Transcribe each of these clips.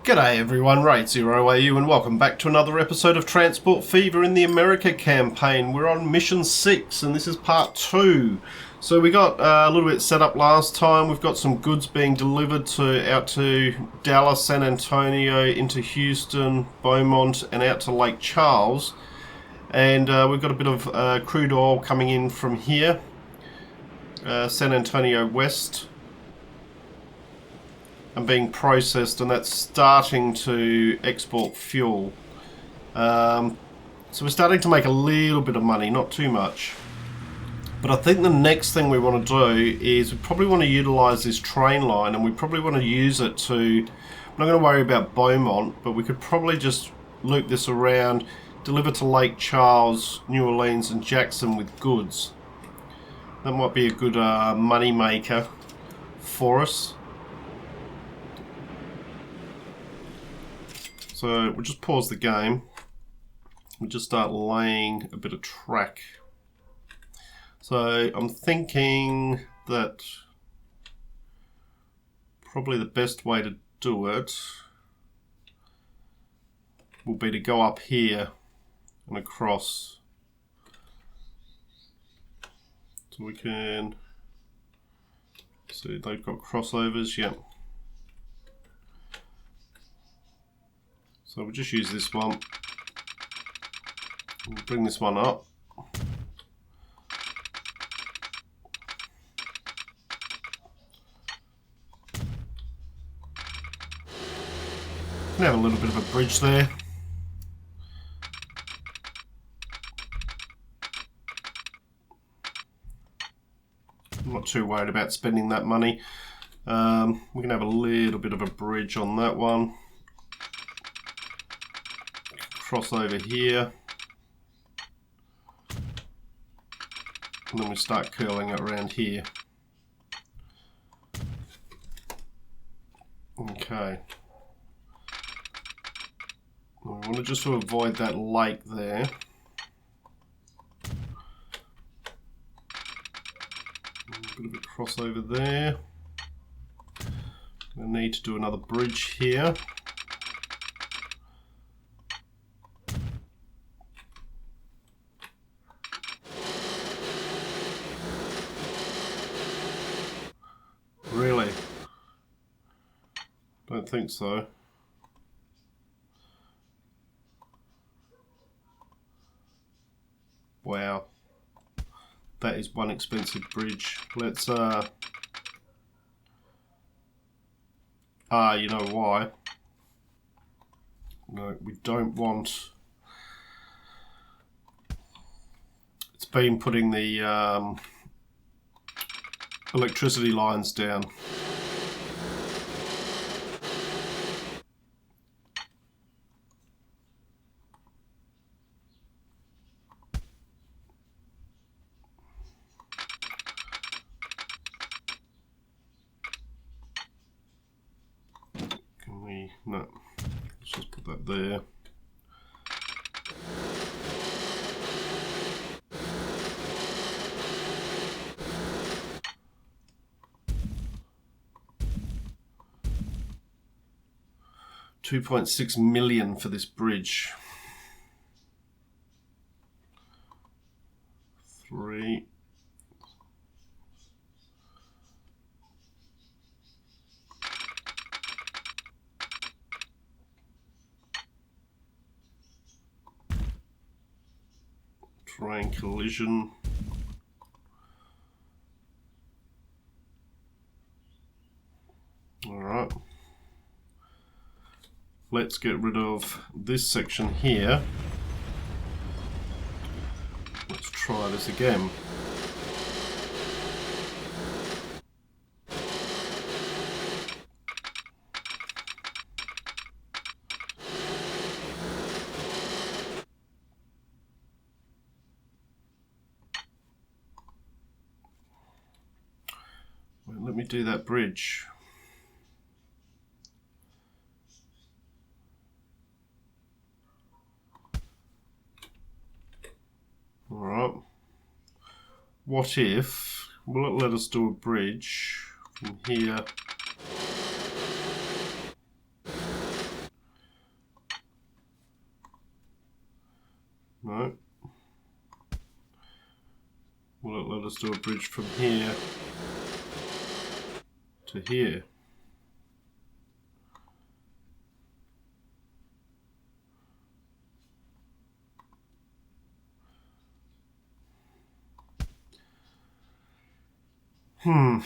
G'day everyone, Raid0AU and welcome back to another episode of Transport Fever in the America campaign. We're on Mission 6 and this is part 2. So we got a little bit set up last time. We've got some goods being delivered out to Dallas, San Antonio, into Houston, Beaumont and out to Lake Charles. And we've got a bit of crude oil coming in from here, San Antonio West, and being processed, and that's starting to export fuel. So we're starting to make a little bit of money, not too much. But I think the next thing we want to do is we probably want to utilize this train line, and we probably want to use it to, I'm not going to worry about Beaumont, but we could probably just loop this around, deliver to Lake Charles, New Orleans and Jackson with goods. That might be a good money maker for us. So we'll just pause the game. We'll just start laying a bit of track. So I'm thinking that probably the best way to do it will be to go up here and across. So we can see they've got crossovers, yeah. So we'll just use this one. We'll bring this one up. Can have a little bit of a bridge there. I'm not too worried about spending that money. We can have a little bit of a bridge on that one. Cross over here, and then we start curling it around here. Okay. We want to just avoid that lake there. A bit of a crossover there. I need to do another bridge here. Really? Don't think so. Wow. That is one expensive bridge. Let's you know why? No, we don't want. It's been putting the electricity lines down. Can we? No. Let's just put that there. $2.6 million for this bridge. 3. Train collision. All right. Let's get rid of this section here. Let's try this again. Well, let me do that bridge. Alright, what if, will it let us do a bridge from here No. Will it let us do a bridge from here to here? I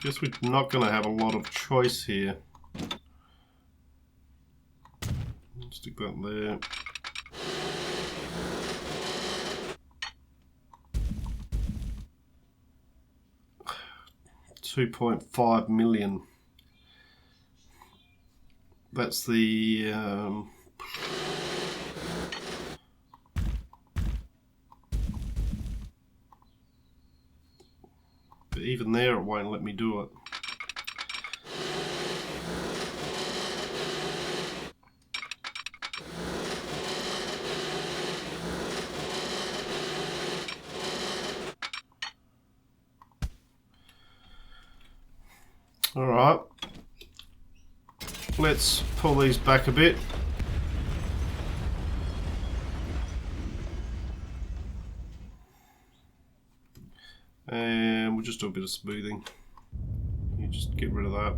guess we're not going to have a lot of choice here. Stick that there. $2.5 million. That's the but even there it won't let me do it. Alright, let's pull these back a bit. And we'll just do a bit of smoothing. You just get rid of that.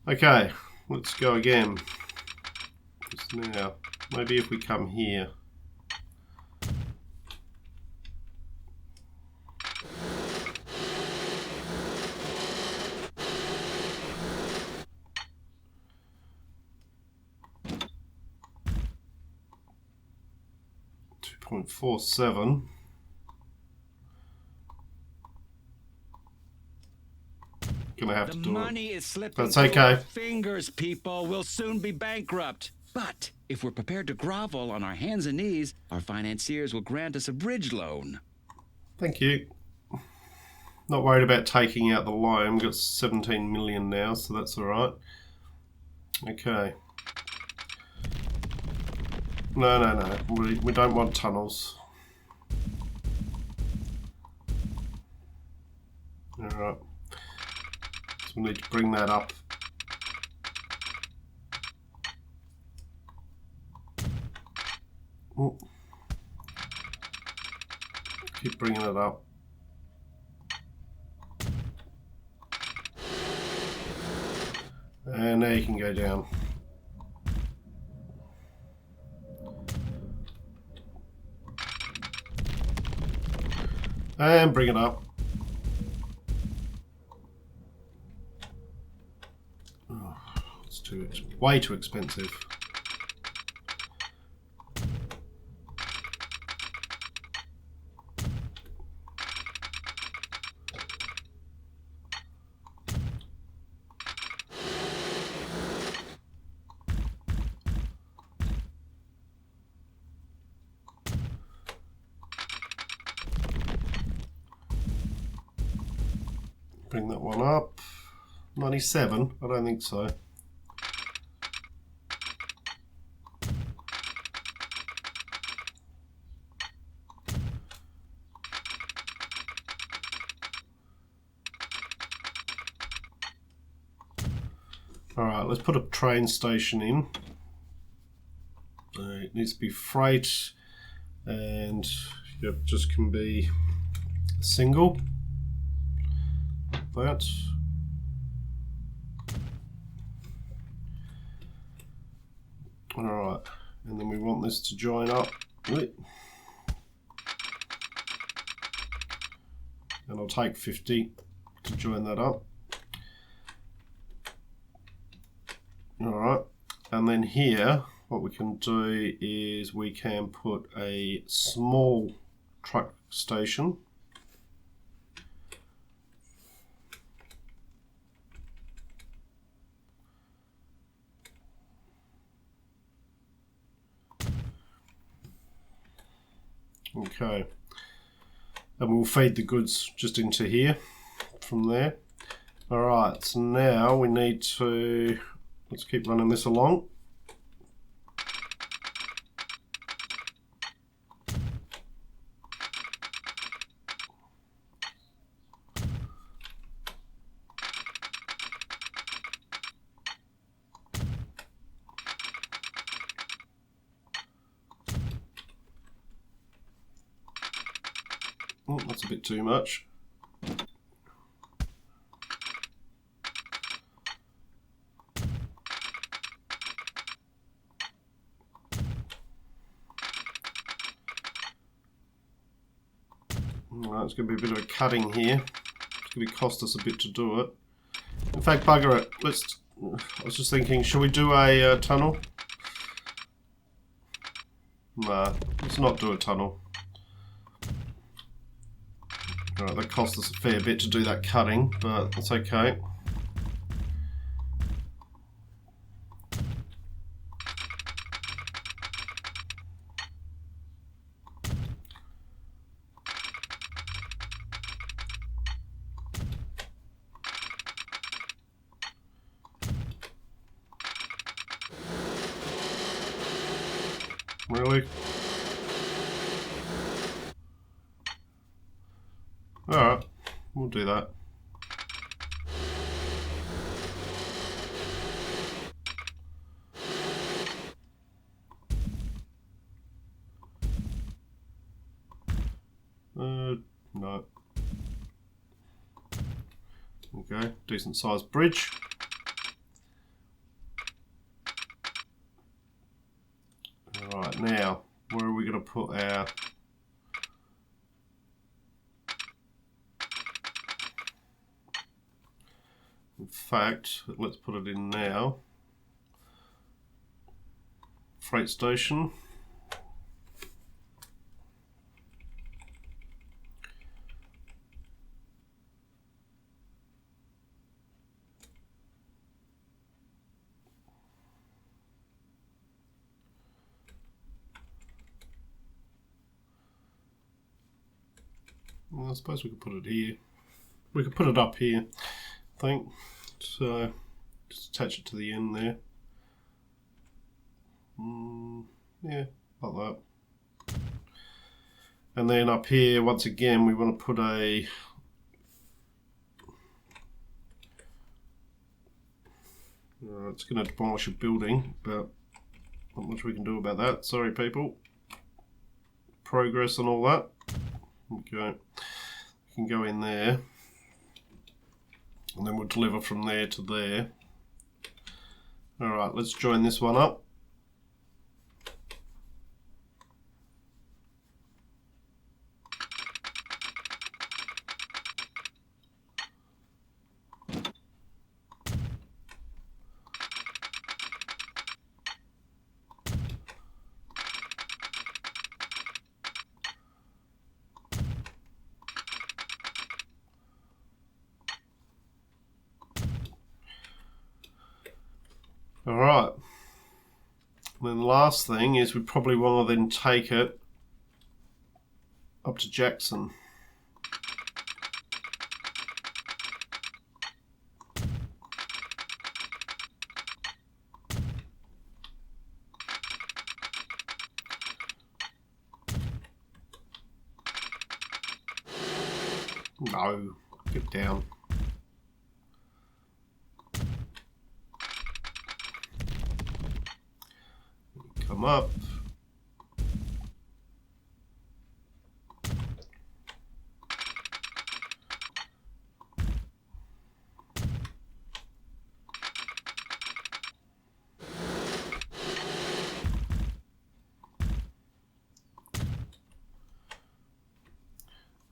Okay, let's go again. Just now, maybe if we come here. .47. Gonna have to do money it. Is slipping That's okay. Fingers, people. We'll soon be bankrupt. But if we're prepared to grovel on our hands and knees, our financiers will grant us a bridge loan. Thank you. Not worried about taking out the loan. We've got 17 million now, so that's all right. Okay. No. We don't want tunnels. All right. So we need to bring that up. Ooh. Keep bringing it up. And now you can go down. And bring it up. Oh, it's way too expensive. Bring that one up. 97? I don't think so. Alright, let's put a train station in. It needs to be freight and yep, just can be single. That. Alright, and then we want this to join up. And I'll take 50 to join that up. Alright, and then here what we can do is we can put a small truck station. Okay, and we'll feed the goods just into here from there. Alright, so now we need to, let's keep running this along. Oh, that's a bit too much. Alright, it's going to be a bit of a cutting here. It's going to cost us a bit to do it. In fact, bugger it. I was just thinking, should we do a tunnel? Nah, let's not do a tunnel. Alright, that cost us a fair bit to do that cutting, but that's okay. Really? Alright, we'll do that. No. Okay, decent sized bridge. Alright, now, where are we going to put our... In fact, let's put it in now. Freight station. Well, I suppose we could put it here. We could put it up here, I think. So, just attach it to the end there. Yeah, like that. And then up here, once again, we want to put a... it's going to demolish a building, but not much we can do about that. Sorry, people. Progress and all that. Okay. We can go in there. And then we'll deliver from there to there. Alright, let's join this one up. Alright. Then the last thing is we probably want to then take it up to Jackson. No, get down. Come up.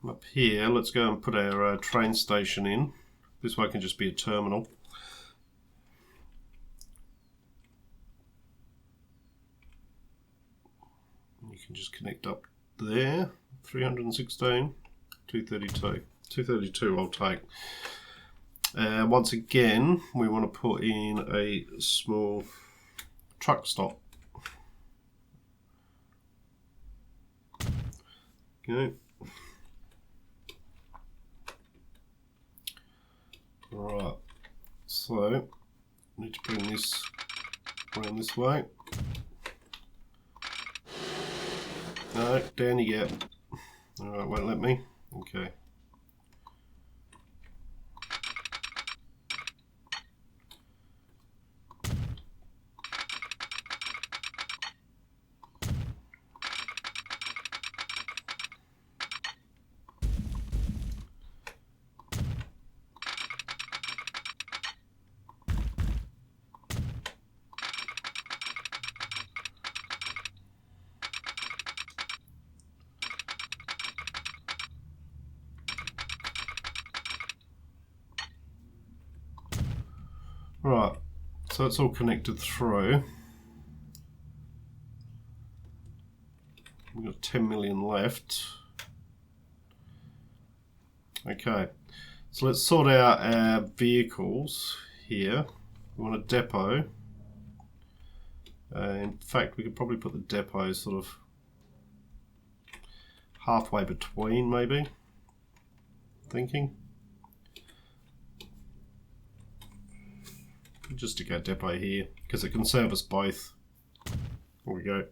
Up here, let's go and put our train station in. This way can just be a terminal. You can just connect up there. 316, 232. 232 I'll take. Once again, we want to put in a small truck stop. Okay. Alright, so need to bring this around this way. No, down you get. Alright, won't let me. Okay. Right, so it's all connected through. We've got 10 million left. Okay, so let's sort out our vehicles here. We want a depot. In fact, we could probably put the depot sort of halfway between, maybe. Thinking. Just stick our depot here, because it can service both. There we go.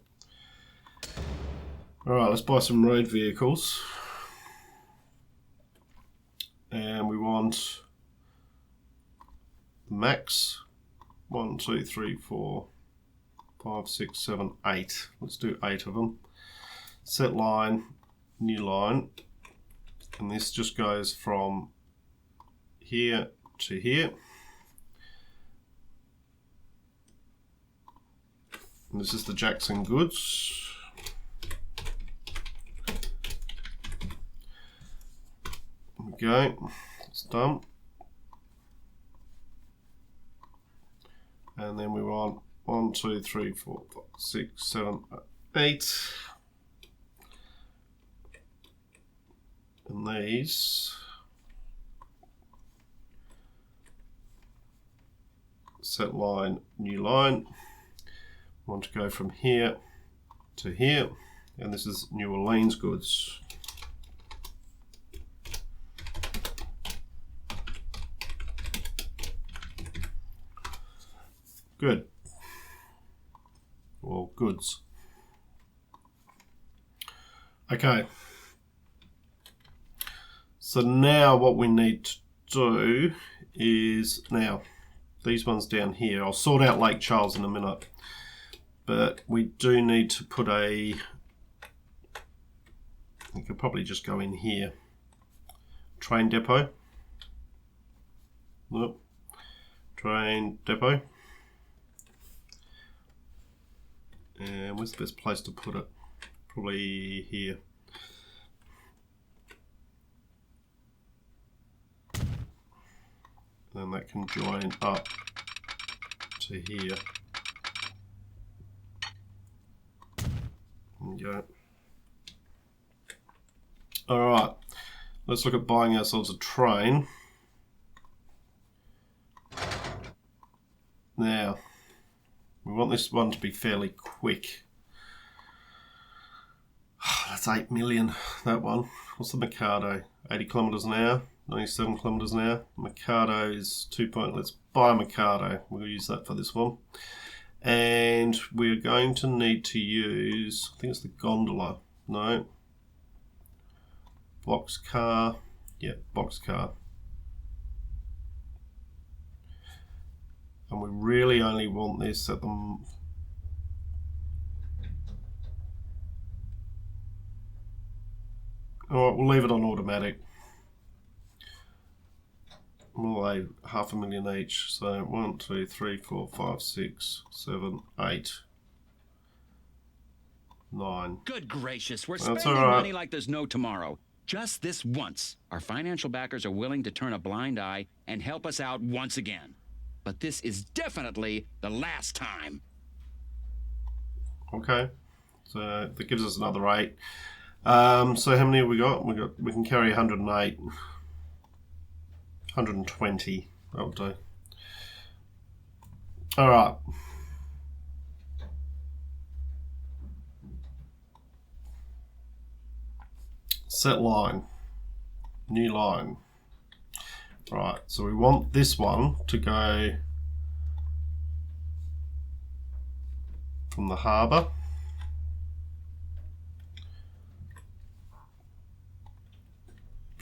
Alright, let's buy some road vehicles. And we want max 1, 2, 3, 4, 5, 6, 7, 8. Let's do 8 of them. Set line, new line. And this just goes from here to here. And this is the Jackson goods. There we go, it's done. And then we want 1, 2, 3, 4, 5, 6, 7, 8. And these set line, new line. We want to go from here to here, and this is New Orleans goods. Good. Well, goods. Okay. So now what we need to do is, now these ones down here, I'll sort out Lake Charles in a minute, but we do need to put a, we could probably just go in here, train depot. Nope. Train depot. And where's the best place to put it? Probably here. And that can join up to here. There we go. Alright, let's look at buying ourselves a train. Now, we want this one to be fairly quick. That's 8 million, that one. What's the Mikado? 80 kilometers an hour, 97 kilometers an hour. Mikado is 2 point. Let's buy a Mikado. We'll use that for this one. And we're going to need to use, I think it's the gondola. No. Boxcar. Yeah, boxcar. And we really only want this at the... Alright, we'll leave it on automatic. We'll lay 500,000 each. So 1, 2, 3, 4, 5, 6, 7, 8, 9. Good gracious, we're That's spending all right. money like there's no tomorrow. Just this once, our financial backers are willing to turn a blind eye and help us out once again. But this is definitely the last time. Okay, so that gives us another 8. So how many have we got? We can carry 108, 120. That'll do. All right. Set line, new line. Right, so we want this one to go from the harbour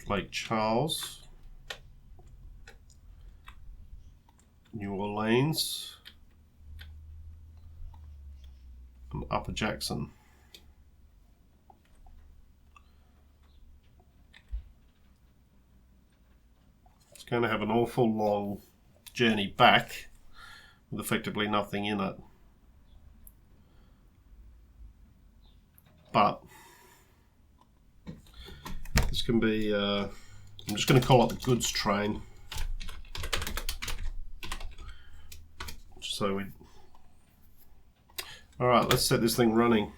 Lake Charles, New Orleans, and Upper Jackson. Going to have an awful long journey back with effectively nothing in it, but this can be I'm just going to call it the goods train. so we... Alright, let's set this thing running.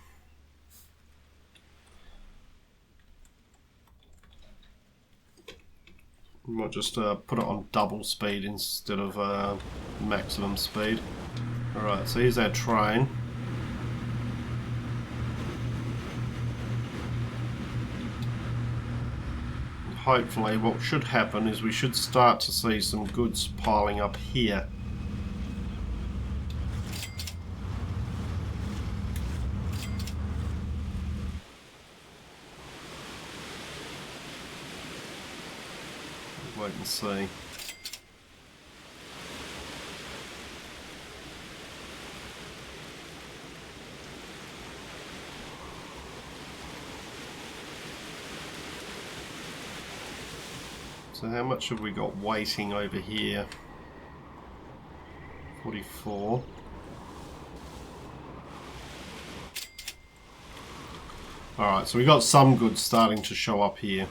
We might just put it on double speed instead of maximum speed. Alright, so here's our train. Hopefully what should happen is we should start to see some goods piling up here. Wait and see. So how much have we got waiting over here? 44. Alright, so we got some goods starting to show up here.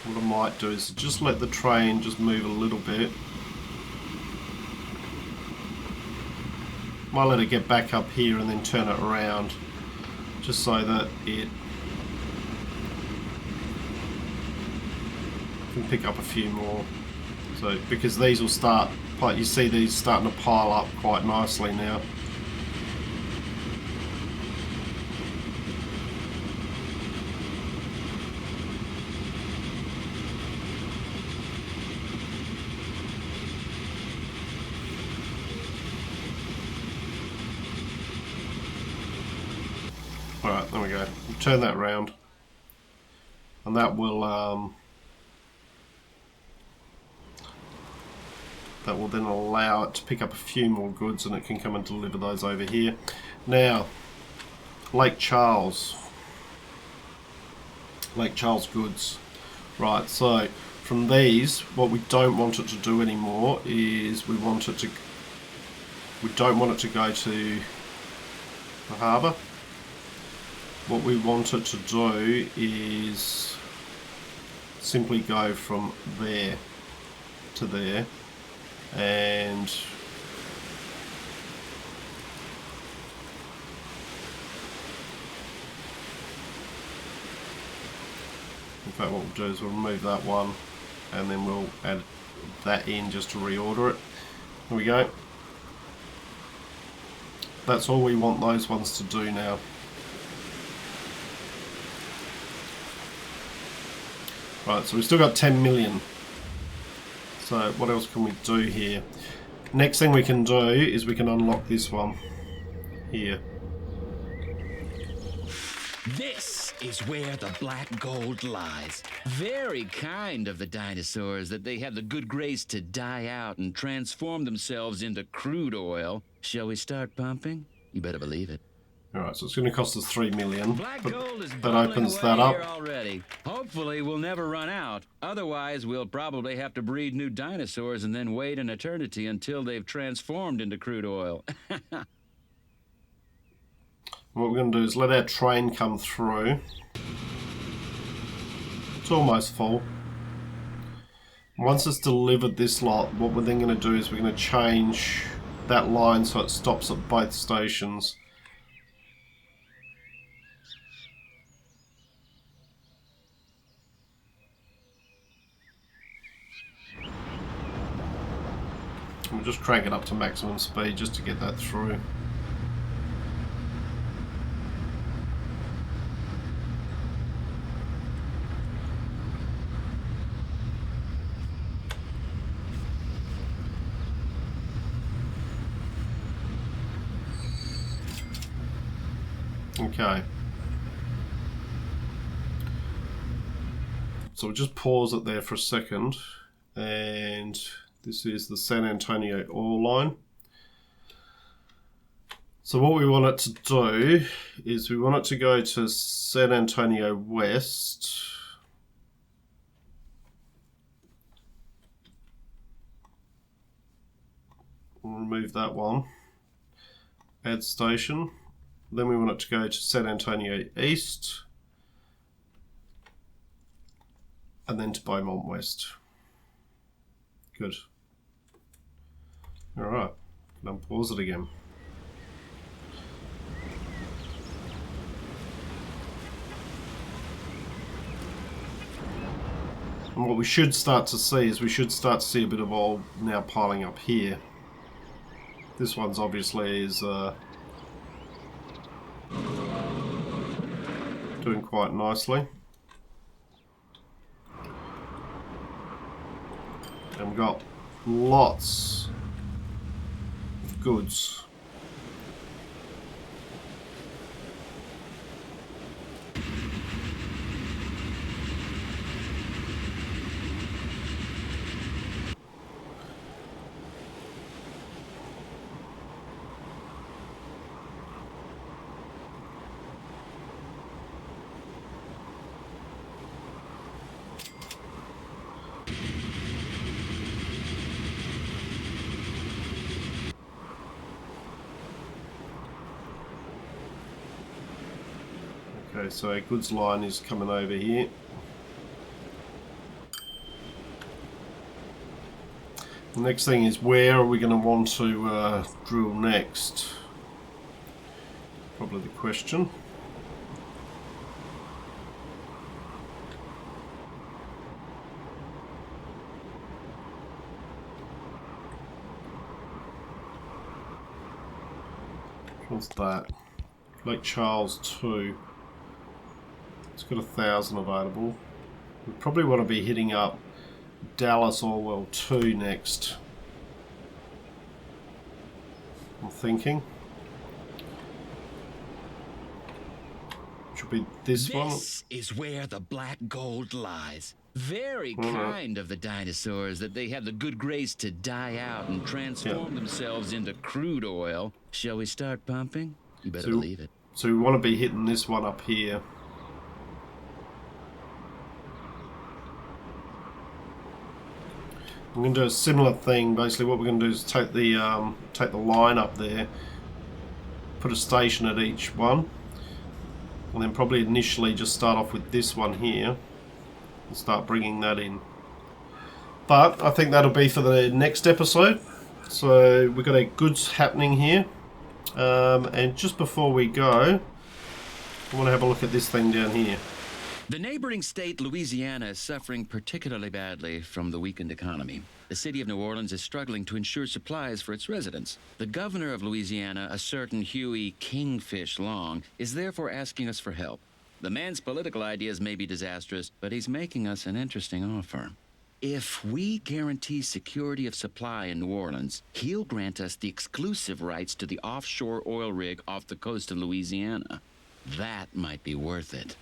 What I might do is just let the train just move a little bit. Might let it get back up here and then turn it around, just so that it can pick up a few more. So because these will start, you see these starting to pile up quite nicely now. Alright, there we go. We'll turn that around. And that will then allow it to pick up a few more goods, and it can come and deliver those over here. Now, Lake Charles goods. Right, so from these, what we don't want it to do anymore is we don't want it to go to the harbour. What we want it to do is simply go from there to there, and in fact what we'll do is we'll remove that one and then we'll add that in just to reorder it. There we go. That's all we want those ones to do now. Right, so we've still got 10 million. So what else can we do here? Next thing we can do is we can unlock this one here. This is where the black gold lies. Very kind of the dinosaurs that they have the good grace to die out and transform themselves into crude oil. Shall we start pumping? You better believe it. Alright, so it's going to cost us 3 million. Black gold is that opens that here up. already. Hopefully we'll never run out. Otherwise we'll probably have to breed new dinosaurs and then wait an eternity until they've transformed into crude oil. What we're going to do is let our train come through. It's almost full. Once it's delivered this lot, what we're then going to do is we're going to change that line so it stops at both stations. We'll just crank it up to maximum speed just to get that through. Okay. So we'll just pause it there for a second, and this is the San Antonio ore line. So what we want it to do is we want it to go to San Antonio West. We'll remove that one. Add station. Then we want it to go to San Antonio East. and then to Beaumont West. Good. Alright, unpause it again. And what we should start to see is we should start to see a bit of oil now piling up here. This one's obviously is doing quite nicely. And we've got lots of goods. Okay, so our goods line is coming over here. The next thing is, where are we going to want to drill next? Probably the question. What's that? Lake Charles 2. It's got 1,000 available. We probably want to be hitting up Dallas Orwell 2 next. I'm thinking. Should be this one. This is where the black gold lies. Very kind of the dinosaurs that they have the good grace to die out and transform themselves into crude oil. Shall we start pumping? You better believe it. So we want to be hitting this one up here. I'm going to do a similar thing. Basically what we're going to do is take the line up there, put a station at each one, and then probably initially just start off with this one here and start bringing that in. But I think that'll be for the next episode. So we've got our goods happening here, and just before we go, I want to have a look at this thing down here. The neighboring state, Louisiana, is suffering particularly badly from the weakened economy. The city of New Orleans is struggling to ensure supplies for its residents. The governor of Louisiana, a certain Huey Kingfish Long, is therefore asking us for help. The man's political ideas may be disastrous, but he's making us an interesting offer. If we guarantee security of supply in New Orleans, he'll grant us the exclusive rights to the offshore oil rig off the coast of Louisiana. That might be worth it.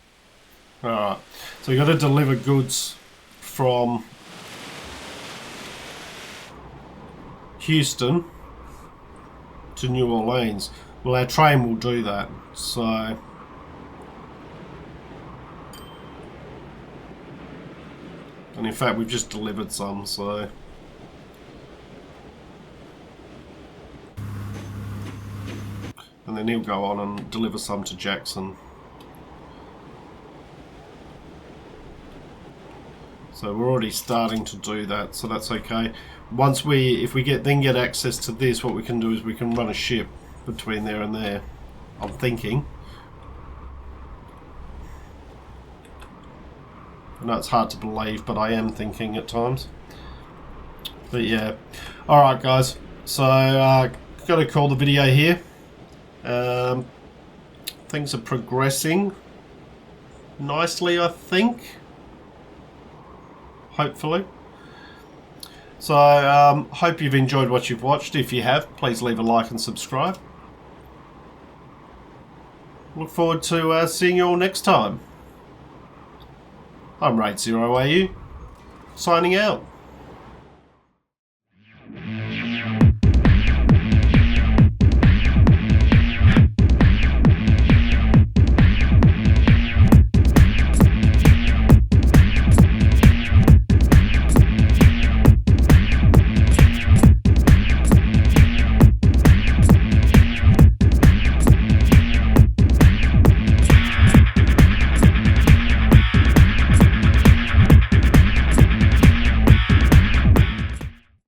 Alright, so we've got to deliver goods from Houston to New Orleans. Well, our train will do that, so... And in fact, we've just delivered some, so... And then he'll go on and deliver some to Jackson. So we're already starting to do that, so that's okay. Once if we then get access to this, what we can do is we can run a ship between there and there. I'm thinking. I know it's hard to believe, but I am thinking at times. But yeah. Alright guys, so got to call the video here. Things are progressing nicely, I think. Hopefully. So, hope you've enjoyed what you've watched. If you have, please leave a like and subscribe. Look forward to seeing you all next time. I'm Raid 0AU, signing out.